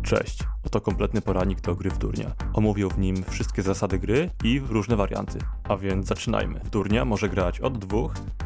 Cześć, oto kompletny poradnik do gry w Durnia. Omówię w nim wszystkie zasady gry i różne warianty. A więc zaczynajmy. W Durnia może grać od 2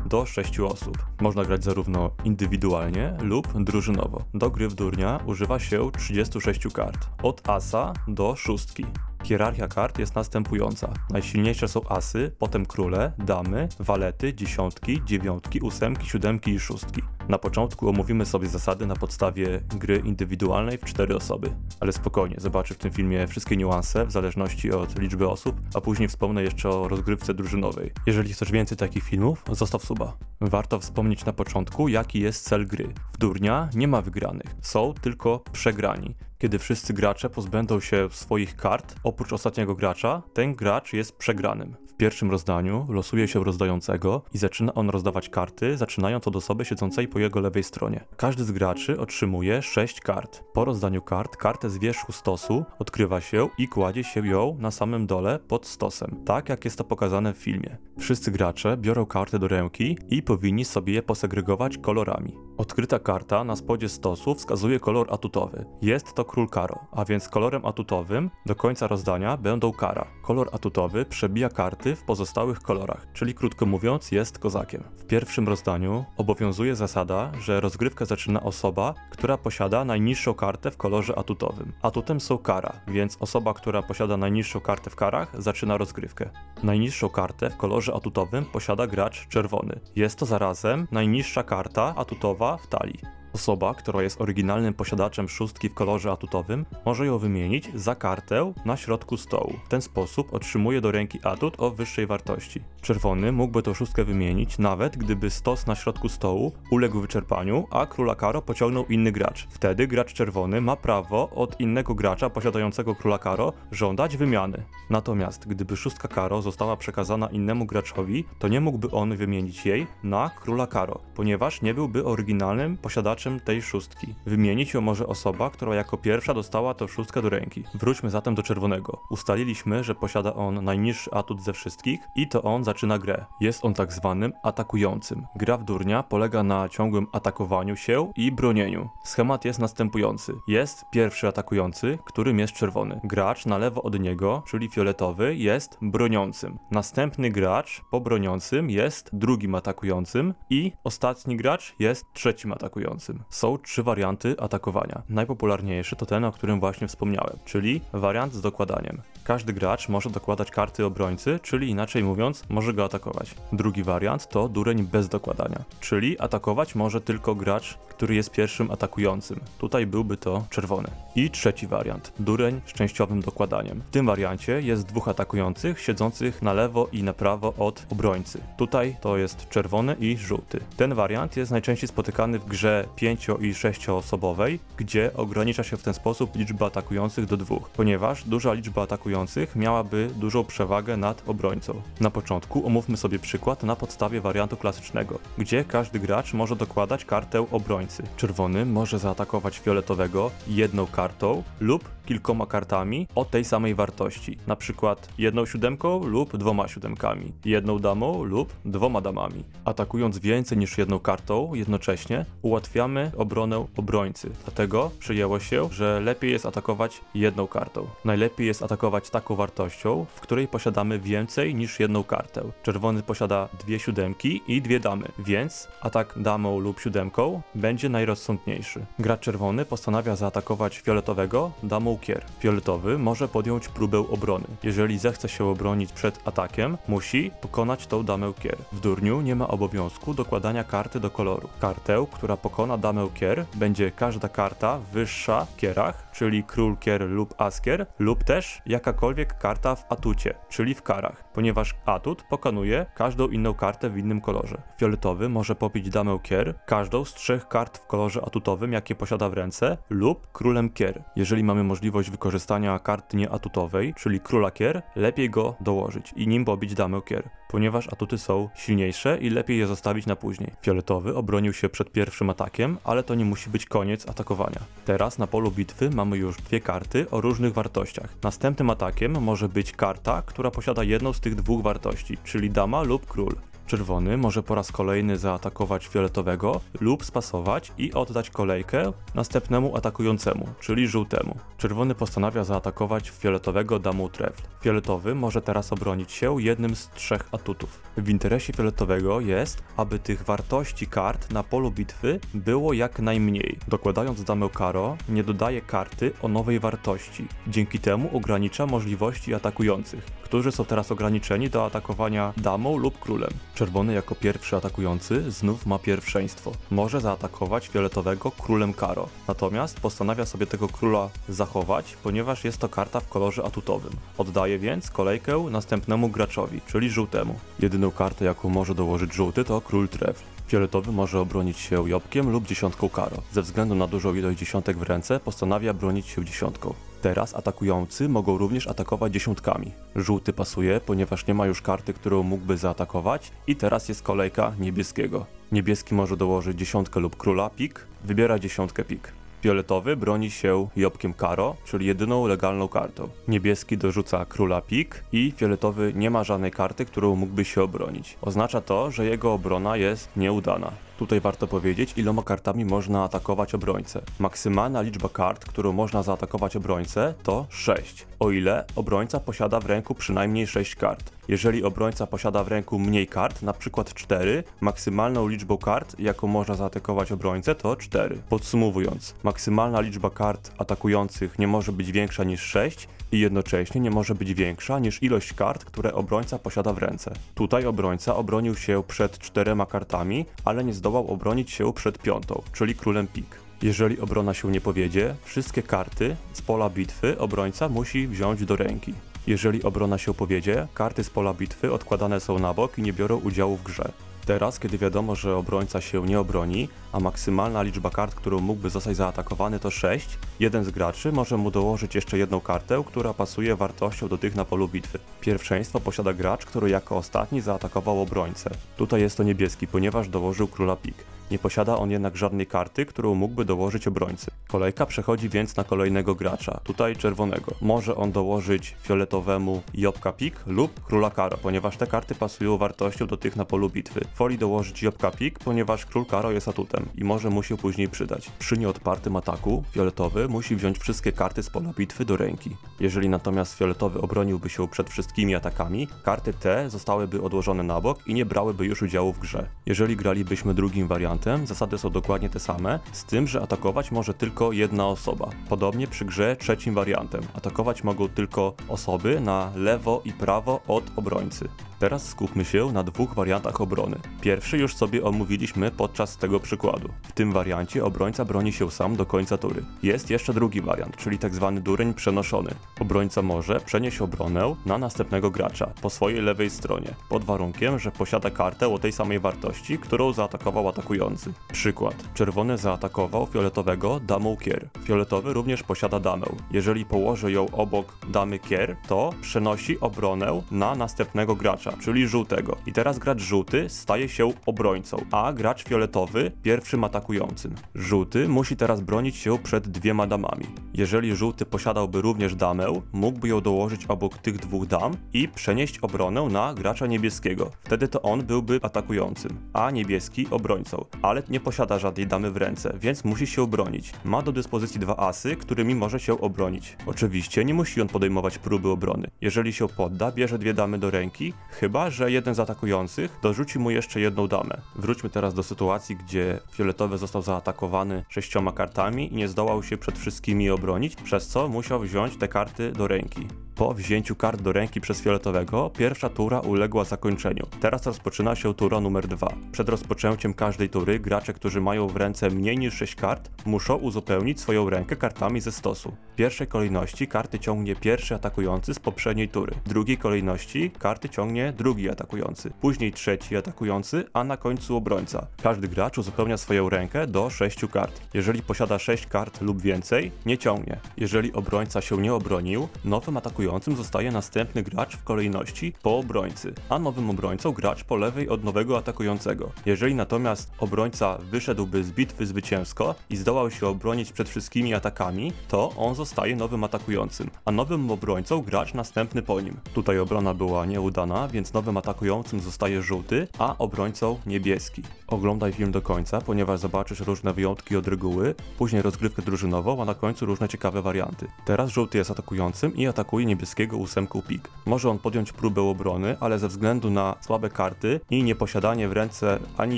do 6 osób. Można grać zarówno indywidualnie lub drużynowo. Do gry w Durnia używa się 36 kart. Od asa do szóstki. Hierarchia kart jest następująca. Najsilniejsze są asy, potem króle, damy, walety, dziesiątki, dziewiątki, ósemki, siódemki i szóstki. Na początku omówimy sobie zasady na podstawie gry indywidualnej w 4 osoby. Ale spokojnie, zobaczę w tym filmie wszystkie niuanse w zależności od liczby osób, a później wspomnę jeszcze o rozgrywce drużynowej. Jeżeli chcesz więcej takich filmów, zostaw suba. Warto wspomnieć na początku, jaki jest cel gry. W Durnia nie ma wygranych, są tylko przegrani. Kiedy wszyscy gracze pozbędą się swoich kart, oprócz ostatniego gracza, ten gracz jest przegranym. W pierwszym rozdaniu losuje się rozdającego i zaczyna on rozdawać karty, zaczynając od osoby siedzącej po jego lewej stronie. Każdy z graczy otrzymuje 6 kart. Po rozdaniu kart, kartę z wierzchu stosu odkrywa się i kładzie się ją na samym dole pod stosem, tak jak jest to pokazane w filmie. Wszyscy gracze biorą karty do ręki i powinni sobie je posegregować kolorami. Odkryta karta na spodzie stosu wskazuje kolor atutowy. Jest to król karo, a więc kolorem atutowym do końca rozdania będą kara. Kolor atutowy przebija karty w pozostałych kolorach, czyli krótko mówiąc jest kozakiem. W pierwszym rozdaniu obowiązuje zasada, że rozgrywkę zaczyna osoba, która posiada najniższą kartę w kolorze atutowym. Atutem są kara, więc osoba, która posiada najniższą kartę w karach, zaczyna rozgrywkę. Najniższą kartę w kolorze atutowym posiada gracz czerwony. Jest to zarazem najniższa karta atutowa w talii. Osoba, która jest oryginalnym posiadaczem szóstki w kolorze atutowym, może ją wymienić za kartę na środku stołu. W ten sposób otrzymuje do ręki atut o wyższej wartości. Czerwony mógłby tą szóstkę wymienić, nawet gdyby stos na środku stołu uległ wyczerpaniu, a króla karo pociągnął inny gracz. Wtedy gracz czerwony ma prawo od innego gracza posiadającego króla karo żądać wymiany. Natomiast gdyby szóstka karo została przekazana innemu graczowi, to nie mógłby on wymienić jej na króla karo, ponieważ nie byłby oryginalnym posiadaczem tej szóstki. Wymienić ją może osoba, która jako pierwsza dostała tę szóstkę do ręki. Wróćmy zatem do czerwonego. Ustaliliśmy, że posiada on najniższy atut ze wszystkich i to on zaczyna grę. Jest on tak zwanym atakującym. Gra w Durnia polega na ciągłym atakowaniu się i bronieniu. Schemat jest następujący. Jest pierwszy atakujący, którym jest czerwony. Gracz na lewo od niego, czyli fioletowy, jest broniącym. Następny gracz po broniącym jest drugim atakującym i ostatni gracz jest trzecim atakującym. Są 3 warianty atakowania. Najpopularniejszy to ten, o którym właśnie wspomniałem, czyli wariant z dokładaniem. Każdy gracz może dokładać karty obrońcy, czyli inaczej mówiąc, może go atakować. Drugi wariant to dureń bez dokładania, czyli atakować może tylko gracz, który jest pierwszym atakującym. Tutaj byłby to czerwony. I trzeci wariant, dureń z częściowym dokładaniem. W tym wariancie jest 2 atakujących siedzących na lewo i na prawo od obrońcy. Tutaj to jest czerwony i żółty. Ten wariant jest najczęściej spotykany w grze 5 i 6 osobowej, gdzie ogranicza się w ten sposób liczbę atakujących do 2, ponieważ duża liczba atakujących miałaby dużą przewagę nad obrońcą. Na początku omówmy sobie przykład na podstawie wariantu klasycznego, gdzie każdy gracz może dokładać kartę obrońcy. Czerwony może zaatakować fioletowego jedną kartą lub kilkoma kartami o tej samej wartości, na przykład 1 siódemką lub 2 siódemkami, 1 damą lub 2 damami. Atakując więcej niż jedną kartą jednocześnie, ułatwiamy obronę obrońcy. Dlatego przyjęło się, że lepiej jest atakować jedną kartą. Najlepiej jest atakować taką wartością, w której posiadamy więcej niż jedną kartę. Czerwony posiada 2 siódemki i 2 damy, więc atak damą lub siódemką będzie najrozsądniejszy. Gracz czerwony postanawia zaatakować fioletowego damą kier. Fioletowy może podjąć próbę obrony. Jeżeli zechce się obronić przed atakiem, musi pokonać tą damę kier. W Durniu nie ma obowiązku dokładania karty do koloru. Kartę, która pokona damę kier, będzie każda karta wyższa w kierach, czyli król kier lub as kier, lub też jakakolwiek karta w atucie, czyli w karach, ponieważ atut pokonuje każdą inną kartę w innym kolorze. Fioletowy może pobić damę kier, każdą z 3 kart w kolorze atutowym, jakie posiada w ręce, lub królem kier. Jeżeli mamy możliwość wykorzystania karty nieatutowej, czyli króla kier, lepiej go dołożyć i nim pobić damę kier, ponieważ atuty są silniejsze i lepiej je zostawić na później. Fioletowy obronił się przed pierwszym atakiem, ale to nie musi być koniec atakowania. Teraz na polu bitwy mamy już 2 karty o różnych wartościach. Następnym atakiem może być karta, która posiada jedną z tych 2 wartości, czyli dama lub król. Czerwony może po raz kolejny zaatakować fioletowego lub spasować i oddać kolejkę następnemu atakującemu, czyli żółtemu. Czerwony postanawia zaatakować fioletowego damą trefl. Fioletowy może teraz obronić się jednym z 3 atutów. W interesie fioletowego jest, aby tych wartości kart na polu bitwy było jak najmniej. Dokładając damę karo, nie dodaje karty o nowej wartości. Dzięki temu ogranicza możliwości atakujących, którzy są teraz ograniczeni do atakowania damą lub królem. Czerwony jako pierwszy atakujący znów ma pierwszeństwo. Może zaatakować fioletowego królem karo. Natomiast postanawia sobie tego króla zachować, ponieważ jest to karta w kolorze atutowym. Oddaje więc kolejkę następnemu graczowi, czyli żółtemu. Jedyną kartę, jaką może dołożyć żółty, to król trefl. Fioletowy może obronić się jobłkiem lub dziesiątką karo. Ze względu na dużą ilość dziesiątek w ręce postanawia bronić się dziesiątką. Teraz atakujący mogą również atakować dziesiątkami. Żółty pasuje, ponieważ nie ma już karty, którą mógłby zaatakować i teraz jest kolejka niebieskiego. Niebieski może dołożyć dziesiątkę lub króla pik, wybiera dziesiątkę pik. Fioletowy broni się jobłkiem karo, czyli jedyną legalną kartą. Niebieski dorzuca króla pik i fioletowy nie ma żadnej karty, którą mógłby się obronić. Oznacza to, że jego obrona jest nieudana. Tutaj warto powiedzieć, iloma kartami można atakować obrońcę. Maksymalna liczba kart, którą można zaatakować obrońcę, to 6, o ile obrońca posiada w ręku przynajmniej 6 kart. Jeżeli obrońca posiada w ręku mniej kart, na przykład 4, maksymalną liczbą kart, jaką można zaatakować obrońcę, to 4. Podsumowując, maksymalna liczba kart atakujących nie może być większa niż 6 i jednocześnie nie może być większa niż ilość kart, które obrońca posiada w ręce. Tutaj obrońca obronił się przed 4 kartami, ale nie zdołał obronić się przed 5, czyli królem pik. Jeżeli obrona się nie powiedzie, wszystkie karty z pola bitwy obrońca musi wziąć do ręki. Jeżeli obrona się powiedzie, karty z pola bitwy odkładane są na bok i nie biorą udziału w grze. Teraz, kiedy wiadomo, że obrońca się nie obroni, a maksymalna liczba kart, którą mógłby zostać zaatakowany to 6, jeden z graczy może mu dołożyć jeszcze jedną kartę, która pasuje wartością do tych na polu bitwy. Pierwszeństwo posiada gracz, który jako ostatni zaatakował obrońcę. Tutaj jest to niebieski, ponieważ dołożył króla pik. Nie posiada on jednak żadnej karty, którą mógłby dołożyć obrońcy. Kolejka przechodzi więc na kolejnego gracza, tutaj czerwonego. Może on dołożyć fioletowemu jobłka pik lub króla karo, ponieważ te karty pasują wartością do tych na polu bitwy. Woli dołożyć jobłka pik, ponieważ król karo jest atutem i może mu się później przydać. Przy nieodpartym ataku fioletowy musi wziąć wszystkie karty z pola bitwy do ręki. Jeżeli natomiast fioletowy obroniłby się przed wszystkimi atakami, karty te zostałyby odłożone na bok i nie brałyby już udziału w grze. Jeżeli gralibyśmy drugim wariantem, zasady są dokładnie te same, z tym, że atakować może tylko jedna osoba. Podobnie przy grze trzecim wariantem. Atakować mogą tylko osoby na lewo i prawo od obrońcy. Teraz skupmy się na 2 wariantach obrony. Pierwszy już sobie omówiliśmy podczas tego przykładu. W tym wariancie obrońca broni się sam do końca tury. Jest jeszcze drugi wariant, czyli tzw. dureń przenoszony. Obrońca może przenieść obronę na następnego gracza po swojej lewej stronie, pod warunkiem, że posiada kartę o tej samej wartości, którą zaatakował atakujący. Przykład. Czerwony zaatakował fioletowego damą kier. Fioletowy również posiada damę. Jeżeli położy ją obok damy kier, to przenosi obronę na następnego gracza, czyli żółtego. I teraz gracz żółty staje się obrońcą, a gracz fioletowy pierwszym atakującym. Żółty musi teraz bronić się przed 2 damami. Jeżeli żółty posiadałby również damę, mógłby ją dołożyć obok tych 2 dam i przenieść obronę na gracza niebieskiego. Wtedy to on byłby atakującym, a niebieski obrońcą. Ale nie posiada żadnej damy w ręce, więc musi się bronić. Ma do dyspozycji 2 asy, którymi może się obronić. Oczywiście nie musi on podejmować próby obrony. Jeżeli się podda, bierze 2 damy do ręki, chyba że jeden z atakujących dorzuci mu jeszcze jedną damę. Wróćmy teraz do sytuacji, gdzie fioletowy został zaatakowany 6 kartami i nie zdołał się przed wszystkimi obronić, przez co musiał wziąć te karty do ręki. Po wzięciu kart do ręki przez fioletowego, pierwsza tura uległa zakończeniu. Teraz rozpoczyna się tura numer 2. Przed rozpoczęciem każdej tury gracze, którzy mają w ręce mniej niż 6 kart, muszą uzupełnić swoją rękę kartami ze stosu. W pierwszej kolejności karty ciągnie pierwszy atakujący z poprzedniej tury. W drugiej kolejności karty ciągnie drugi atakujący, później trzeci atakujący, a na końcu obrońca. Każdy gracz uzupełnia swoją rękę do 6 kart. Jeżeli posiada 6 kart lub więcej, nie ciągnie. Jeżeli obrońca się nie obronił, nowym atakującym atakującym zostaje następny gracz w kolejności po obrońcy, a nowym obrońcą gracz po lewej od nowego atakującego. Jeżeli natomiast obrońca wyszedłby z bitwy zwycięsko i zdołał się obronić przed wszystkimi atakami, to on zostaje nowym atakującym, a nowym obrońcą gracz następny po nim. Tutaj obrona była nieudana, więc nowym atakującym zostaje żółty, a obrońcą niebieski. Oglądaj film do końca, ponieważ zobaczysz różne wyjątki od reguły, później rozgrywkę drużynową, a na końcu różne ciekawe warianty. Teraz żółty jest atakującym i atakuje niebieskiego 8 pik. Może on podjąć próbę obrony, ale ze względu na słabe karty i nieposiadanie w ręce ani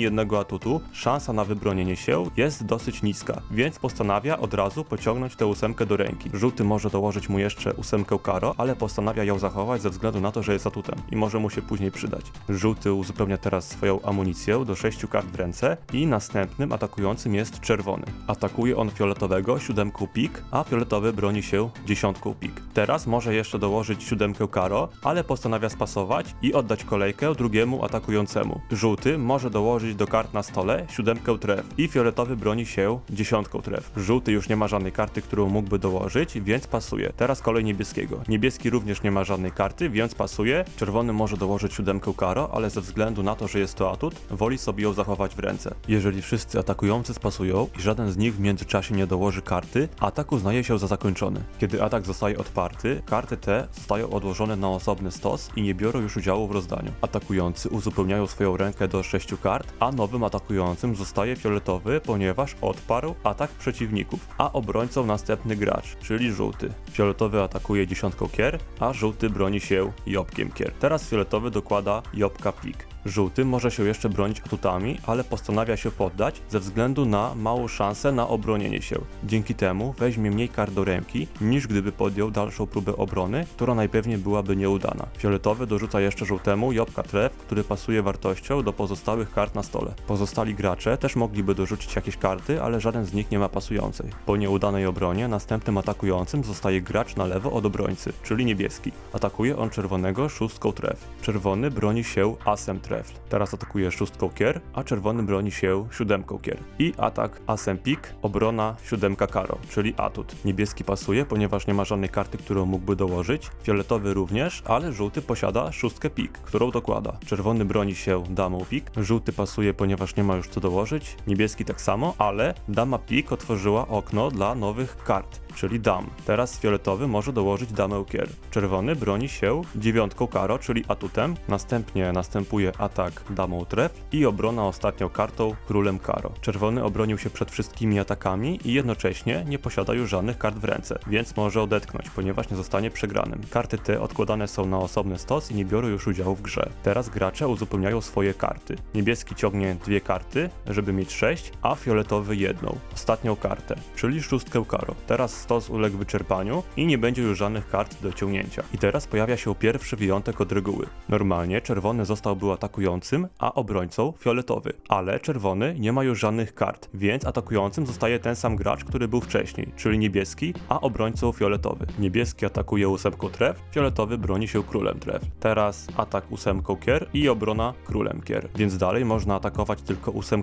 jednego atutu, szansa na wybronienie się jest dosyć niska, więc postanawia od razu pociągnąć tę 8 do ręki. Żółty może dołożyć mu jeszcze 8 karo, ale postanawia ją zachować ze względu na to, że jest atutem i może mu się później przydać. Żółty uzupełnia teraz swoją amunicję do 6 kart w ręce i następnym atakującym jest czerwony. Atakuje on fioletowego 7 pik, a fioletowy broni się 10 pik. Teraz może jeszcze dołożyć 7 karo, ale postanawia spasować i oddać kolejkę drugiemu atakującemu. Żółty może dołożyć do kart na stole 7 tref i fioletowy broni się 10 tref. Żółty już nie ma żadnej karty, którą mógłby dołożyć, więc pasuje. Teraz kolej niebieskiego. Niebieski również nie ma żadnej karty, więc pasuje. Czerwony może dołożyć 7 karo, ale ze względu na to, że jest to atut, woli sobie ją zachować w ręce. Jeżeli wszyscy atakujący spasują i żaden z nich w międzyczasie nie dołoży karty, atak uznaje się za zakończony. Kiedy atak zostaje odparty, karty te zostają odłożone na osobny stos i nie biorą już udziału w rozdaniu. Atakujący uzupełniają swoją rękę do 6 kart, a nowym atakującym zostaje fioletowy, ponieważ odparł atak przeciwników, a obrońcą następny gracz, czyli żółty. Fioletowy atakuje 10 kier, a żółty broni się jobłkiem kier. Teraz fioletowy dokłada jobłka pik. Żółty może się jeszcze bronić atutami, ale postanawia się poddać ze względu na małą szansę na obronienie się. Dzięki temu weźmie mniej kart do ręki, niż gdyby podjął dalszą próbę obrony, która najpewniej byłaby nieudana. Fioletowy dorzuca jeszcze żółtemu jobłka tref, który pasuje wartością do pozostałych kart na stole. Pozostali gracze też mogliby dorzucić jakieś karty, ale żaden z nich nie ma pasującej. Po nieudanej obronie następnym atakującym zostaje gracz na lewo od obrońcy, czyli niebieski. Atakuje on czerwonego 6 tref. Czerwony broni się asem tref. Teraz atakuje 6 kier, a czerwony broni się 7 kier. I atak asem pik, obrona 7 karo, czyli atut. Niebieski pasuje, ponieważ nie ma żadnej karty, którą mógłby dołożyć. Fioletowy również, ale żółty posiada 6 pik, którą dokłada. Czerwony broni się damą pik, żółty pasuje, ponieważ nie ma już co dołożyć. Niebieski tak samo, ale dama pik otworzyła okno dla nowych kart, czyli dam. Teraz fioletowy może dołożyć damę kier. Czerwony broni się 9 karo, czyli atutem. Następnie następuje atak damą tref i obrona ostatnią kartą królem karo. Czerwony obronił się przed wszystkimi atakami i jednocześnie nie posiada już żadnych kart w ręce, więc może odetchnąć, ponieważ nie zostanie przegranym. Karty te odkładane są na osobny stos i nie biorą już udziału w grze. Teraz gracze uzupełniają swoje karty. Niebieski ciągnie 2 karty, żeby mieć 6, a fioletowy 1. Ostatnią kartę, czyli 6 karo. Teraz stos uległ wyczerpaniu i nie będzie już żadnych kart do ciągnięcia. I teraz pojawia się pierwszy wyjątek od reguły. Normalnie czerwony zostałby atakującym, a obrońcą fioletowy, ale czerwony nie ma już żadnych kart, więc atakującym zostaje ten sam gracz, który był wcześniej, czyli niebieski, a obrońcą fioletowy. Niebieski atakuje 8 tref, fioletowy broni się królem tref. Teraz atak 8 kier i obrona królem kier, więc dalej można atakować tylko 8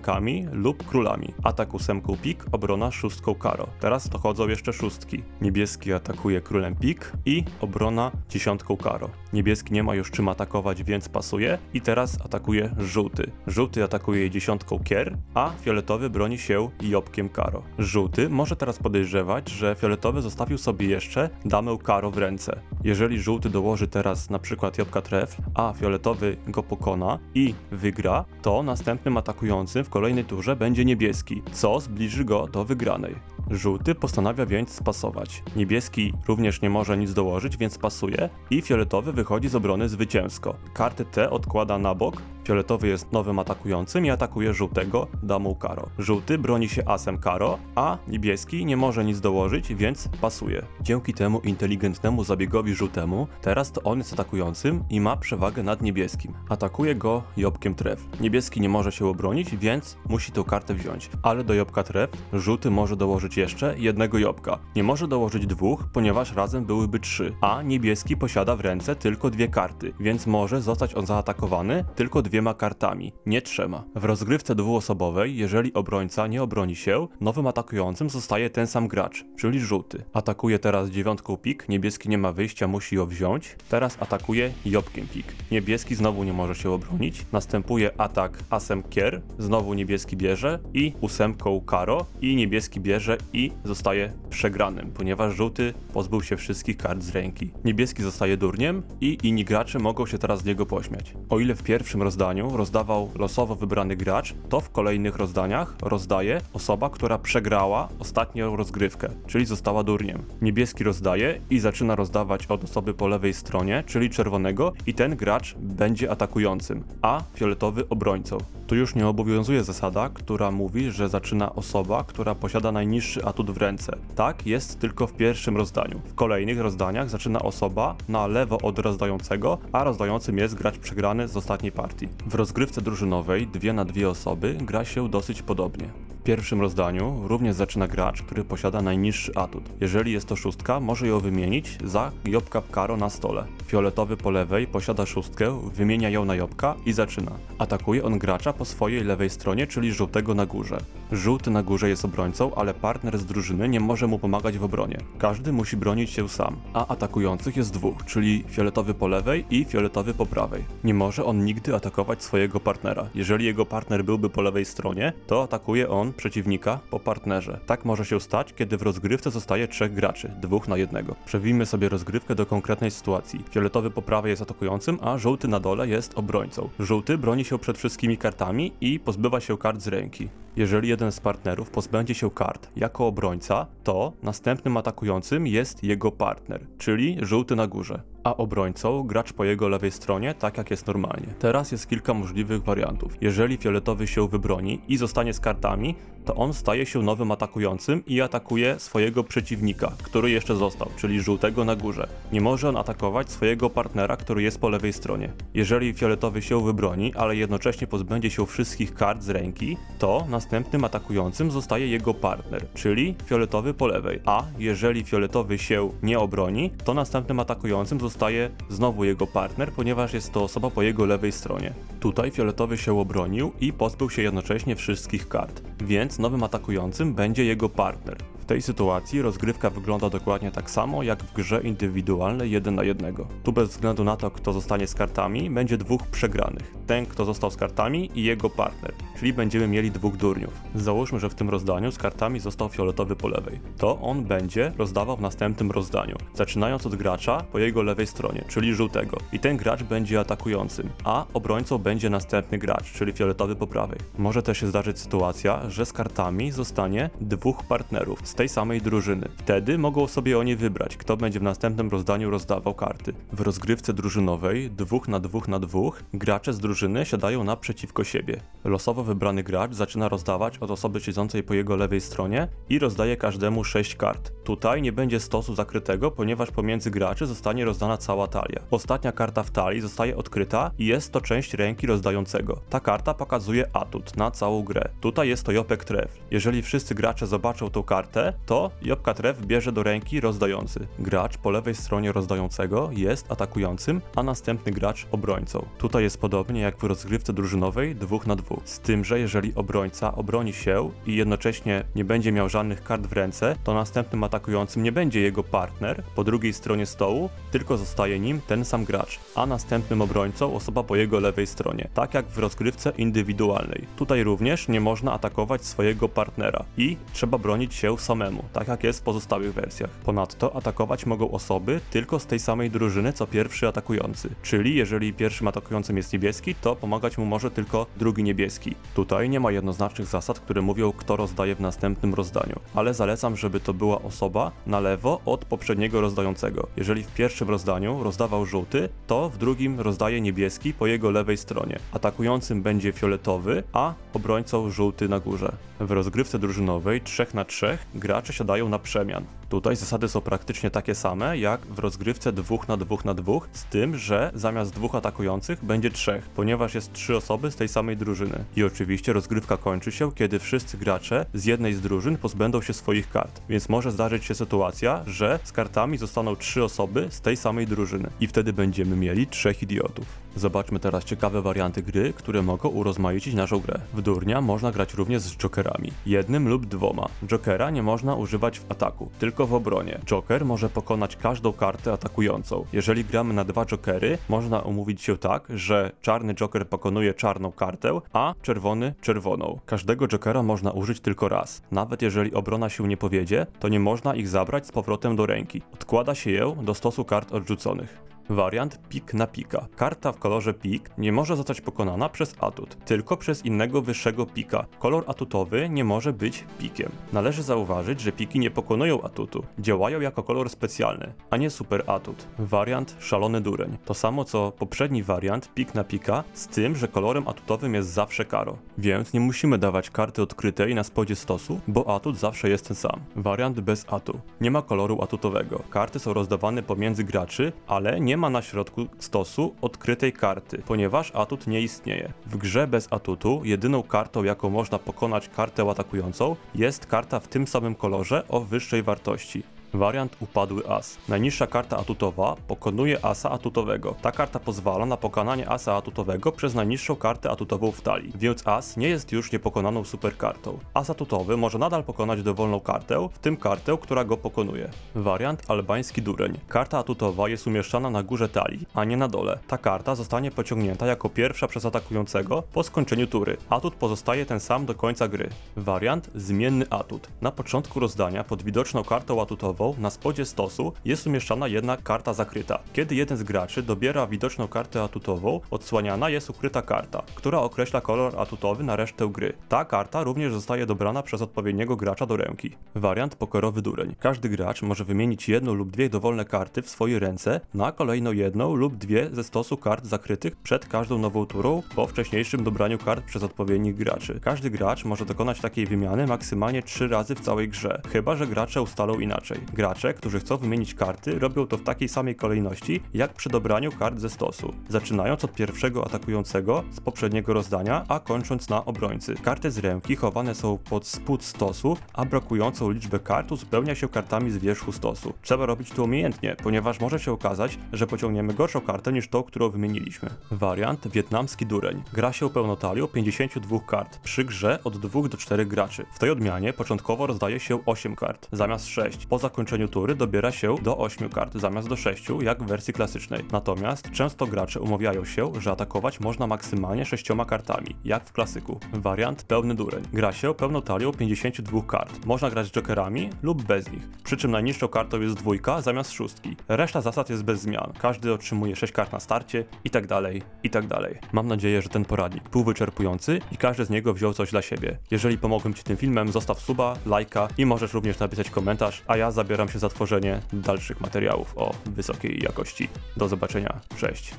lub królami. Atak 8 pik, obrona 6 karo. Teraz dochodzą jeszcze 6. Niebieski atakuje królem pik i obrona 10 karo. Niebieski nie ma już czym atakować, więc pasuje i teraz atakuje żółty. Żółty atakuje 10 kier, a fioletowy broni się jobłkiem karo. Żółty może teraz podejrzewać, że fioletowy zostawił sobie jeszcze damę karo w ręce. Jeżeli żółty dołoży teraz na przykład jobłka tref, a fioletowy go pokona i wygra, to następnym atakującym w kolejnej turze będzie niebieski, co zbliży go do wygranej. Żółty postanawia więc spasować. Niebieski również nie może nic dołożyć, więc pasuje i fioletowy wychodzi z obrony zwycięsko. Karty te odkłada na bok. Fioletowy jest nowym atakującym i atakuje żółtego damą karo. Żółty broni się asem karo, a niebieski nie może nic dołożyć, więc pasuje. Dzięki temu inteligentnemu zabiegowi żółtemu, teraz to on jest atakującym i ma przewagę nad niebieskim. Atakuje go jobłkiem tref. Niebieski nie może się obronić, więc musi tę kartę wziąć. Ale do jobłka tref żółty może dołożyć dołożyć jeszcze jednego jobłka. Nie może dołożyć 2, ponieważ razem byłyby 3, a niebieski posiada w ręce tylko 2 karty, więc może zostać on zaatakowany tylko 2 kartami, nie 3. W rozgrywce dwuosobowej, jeżeli obrońca nie obroni się, nowym atakującym zostaje ten sam gracz, czyli żółty. Atakuje teraz 9 pik, niebieski nie ma wyjścia, musi ją wziąć. Teraz atakuje jobłkiem pik. Niebieski znowu nie może się obronić. Następuje atak asem kier, znowu niebieski bierze i 8 karo i niebieski bierze i zostaje przegranym, ponieważ żółty pozbył się wszystkich kart z ręki. Niebieski zostaje durniem i inni gracze mogą się teraz z niego pośmiać. O ile w pierwszym rozdaniu rozdawał losowo wybrany gracz, to w kolejnych rozdaniach rozdaje osoba, która przegrała ostatnią rozgrywkę, czyli została durniem. Niebieski rozdaje i zaczyna rozdawać od osoby po lewej stronie, czyli czerwonego, i ten gracz będzie atakującym, a fioletowy obrońcą. Tu już nie obowiązuje zasada, która mówi, że zaczyna osoba, która posiada najniższy atut w ręce. Tak jest tylko w pierwszym rozdaniu. W kolejnych rozdaniach zaczyna osoba na lewo od rozdającego, a rozdającym jest gracz przegrany z ostatniej partii. W rozgrywce drużynowej 2 na 2 osoby gra się dosyć podobnie. W pierwszym rozdaniu również zaczyna gracz, który posiada najniższy atut. Jeżeli jest to 6, może ją wymienić za jobłka karo na stole. Fioletowy po lewej posiada 6, wymienia ją na jobłka i zaczyna. Atakuje on gracza po swojej lewej stronie, czyli żółtego na górze. Żółty na górze jest obrońcą, ale partner z drużyny nie może mu pomagać w obronie. Każdy musi bronić się sam, a atakujących jest 2, czyli fioletowy po lewej i fioletowy po prawej. Nie może on nigdy atakować swojego partnera. Jeżeli jego partner byłby po lewej stronie, to atakuje on przeciwnika po partnerze. Tak może się stać, kiedy w rozgrywce zostaje 3 graczy, 2 na 1. Przewijmy sobie rozgrywkę do konkretnej sytuacji. Fioletowy po prawej jest atakującym, a żółty na dole jest obrońcą. Żółty broni się przed wszystkimi kartami i pozbywa się kart z ręki. Jeżeli jeden z partnerów pozbędzie się kart jako obrońca, to następnym atakującym jest jego partner, czyli żółty na górze, a obrońcą gracz po jego lewej stronie, tak jak jest normalnie. Teraz jest kilka możliwych wariantów. Jeżeli fioletowy się wybroni i zostanie z kartami, to on staje się nowym atakującym i atakuje swojego przeciwnika, który jeszcze został, czyli żółtego na górze. Nie może on atakować swojego partnera, który jest po lewej stronie. Jeżeli fioletowy się wybroni, ale jednocześnie pozbędzie się wszystkich kart z ręki, to następnym atakującym zostaje jego partner, czyli fioletowy po lewej. A jeżeli fioletowy się nie obroni, to następnym atakującym zostaje znowu jego partner, ponieważ jest to osoba po jego lewej stronie. Tutaj fioletowy się obronił i pozbył się jednocześnie wszystkich kart, więc nowym atakującym będzie jego partner. W tej sytuacji rozgrywka wygląda dokładnie tak samo jak w grze indywidualnej 1 na 1. Tu bez względu na to, kto zostanie z kartami, będzie 2 przegranych. Ten, kto został z kartami i jego partner, czyli będziemy mieli 2 durniów. Załóżmy, że w tym rozdaniu z kartami został fioletowy po lewej. To on będzie rozdawał w następnym rozdaniu, zaczynając od gracza po jego lewej stronie, czyli żółtego. I ten gracz będzie atakującym, a obrońcą będzie następny gracz, czyli fioletowy po prawej. Może też się zdarzyć sytuacja, że z kartami zostanie 2 partnerów z tej samej drużyny. Wtedy mogą sobie oni wybrać, kto będzie w następnym rozdaniu rozdawał karty. W rozgrywce drużynowej 2 na 2 na 2 gracze z drużyny siadają naprzeciwko siebie. Losowo wybrany gracz zaczyna rozdawać od osoby siedzącej po jego lewej stronie i rozdaje każdemu 6 kart. Tutaj nie będzie stosu zakrytego, ponieważ pomiędzy graczy zostanie rozdana cała talia. Ostatnia karta w talii zostaje odkryta i jest to część ręki rozdającego. Ta karta pokazuje atut na całą grę. Tutaj jest to jopek tref. Jeżeli wszyscy gracze zobaczą tą kartę, to jopka tref bierze do ręki rozdający. Gracz po lewej stronie rozdającego jest atakującym, a następny gracz obrońcą. Tutaj jest podobnie jak w rozgrywce drużynowej 2 na 2. Z tym, że jeżeli obrońca obroni się i jednocześnie nie będzie miał żadnych kart w ręce, to następnym atakującym nie będzie jego partner po drugiej stronie stołu, tylko zostaje nim ten sam gracz, a następnym obrońcą osoba po jego lewej stronie, tak jak w rozgrywce indywidualnej. Tutaj również nie można atakować swojego partnera i trzeba bronić się samemu, tak jak jest w pozostałych wersjach. Ponadto atakować mogą osoby tylko z tej samej drużyny co pierwszy atakujący, czyli jeżeli pierwszym atakującym jest niebieski, to pomagać mu może tylko drugi niebieski. Tutaj nie ma jednoznacznych zasad, które mówią, kto rozdaje w następnym rozdaniu, ale zalecam, żeby to była osoba na lewo od poprzedniego rozdającego. Jeżeli w pierwszym rozdaniu rozdawał żółty, to w drugim rozdaje niebieski po jego lewej stronie. Atakującym będzie fioletowy, a obrońcą żółty na górze. W rozgrywce drużynowej 3 na 3 gracze siadają na przemian. Tutaj zasady są praktycznie takie same jak w rozgrywce 2 na 2 na 2, z tym, że zamiast 2 atakujących będzie 3, ponieważ jest 3 osoby z tej samej drużyny. I oczywiście rozgrywka kończy się, kiedy wszyscy gracze z jednej z drużyn pozbędą się swoich kart, więc może zdarzyć się sytuacja, że z kartami zostaną 3 osoby z tej samej drużyny i wtedy będziemy mieli 3 idiotów. Zobaczmy teraz ciekawe warianty gry, które mogą urozmaicić naszą grę. W durnia można grać również z jokerami, 1 lub 2. Jokera nie można używać w ataku, tylko w obronie. Joker może pokonać każdą kartę atakującą. Jeżeli gramy na 2 jokery, można umówić się tak, że czarny joker pokonuje czarną kartę, a czerwony czerwoną. Każdego jokera można użyć tylko raz. Nawet jeżeli obrona się nie powiedzie, to nie można ich zabrać z powrotem do ręki. Odkłada się je do stosu kart odrzuconych. Wariant pik na pika. Karta w kolorze pik nie może zostać pokonana przez atut, tylko przez innego wyższego pika. Kolor atutowy nie może być pikiem. Należy zauważyć, że piki nie pokonują atutu. Działają jako kolor specjalny, a nie super atut. Wariant szalony dureń. To samo co poprzedni wariant pik na pika, z tym, że kolorem atutowym jest zawsze karo. Więc nie musimy dawać karty odkrytej na spodzie stosu, bo atut zawsze jest ten sam. Wariant bez atu. Nie ma koloru atutowego. Karty są rozdawane pomiędzy graczy, ale nie ma na środku stosu odkrytej karty, ponieważ atut nie istnieje. W grze bez atutu jedyną kartą, jaką można pokonać kartę atakującą, jest karta w tym samym kolorze o wyższej wartości. Wariant upadły as. Najniższa karta atutowa pokonuje asa atutowego. Ta karta pozwala na pokonanie asa atutowego przez najniższą kartę atutową w talii, więc as nie jest już niepokonaną superkartą. As atutowy może nadal pokonać dowolną kartę, w tym kartę, która go pokonuje. Wariant albański dureń. Karta atutowa jest umieszczana na górze talii, a nie na dole. Ta karta zostanie pociągnięta jako pierwsza przez atakującego po skończeniu tury. Atut pozostaje ten sam do końca gry. Wariant zmienny atut. Na początku rozdania pod widoczną kartą atutową na spodzie stosu jest umieszczana jedna karta zakryta. Kiedy jeden z graczy dobiera widoczną kartę atutową, odsłaniana jest ukryta karta, która określa kolor atutowy na resztę gry. Ta karta również zostaje dobrana przez odpowiedniego gracza do ręki. Wariant pokerowy dureń. Każdy gracz może wymienić jedną lub dwie dowolne karty w swojej ręce na kolejną jedną lub dwie ze stosu kart zakrytych przed każdą nową turą po wcześniejszym dobraniu kart przez odpowiednich graczy. Każdy gracz może dokonać takiej wymiany maksymalnie 3 razy w całej grze, chyba że gracze ustalą inaczej. Gracze, którzy chcą wymienić karty, robią to w takiej samej kolejności, jak przy dobraniu kart ze stosu, zaczynając od pierwszego atakującego z poprzedniego rozdania, a kończąc na obrońcy. Karty z ręki chowane są pod spód stosu, a brakującą liczbę kart uzupełnia się kartami z wierzchu stosu. Trzeba robić to umiejętnie, ponieważ może się okazać, że pociągniemy gorszą kartę niż tą, którą wymieniliśmy. Wariant wietnamski dureń. Gra się pełną talią 52 kart, przy grze od 2 do 4 graczy. W tej odmianie początkowo rozdaje się 8 kart, zamiast 6. Po zakończeniu tury dobiera się do 8 kart, zamiast do 6, jak w wersji klasycznej. Natomiast często gracze umawiają się, że atakować można maksymalnie 6 kartami, jak w klasyku. Wariant pełny dureń. Gra się pełną talią 52 kart. Można grać z jokerami lub bez nich, przy czym najniższą kartą jest 2 zamiast 6. Reszta zasad jest bez zmian. Każdy otrzymuje 6 kart na starcie i tak dalej, i tak dalej. Mam nadzieję, że ten poradnik był wyczerpujący i każdy z niego wziął coś dla siebie. Jeżeli pomogłem Ci tym filmem, zostaw suba, lajka i możesz również napisać komentarz, a ja zabieram się za tworzenie dalszych materiałów o wysokiej jakości. Do zobaczenia, cześć!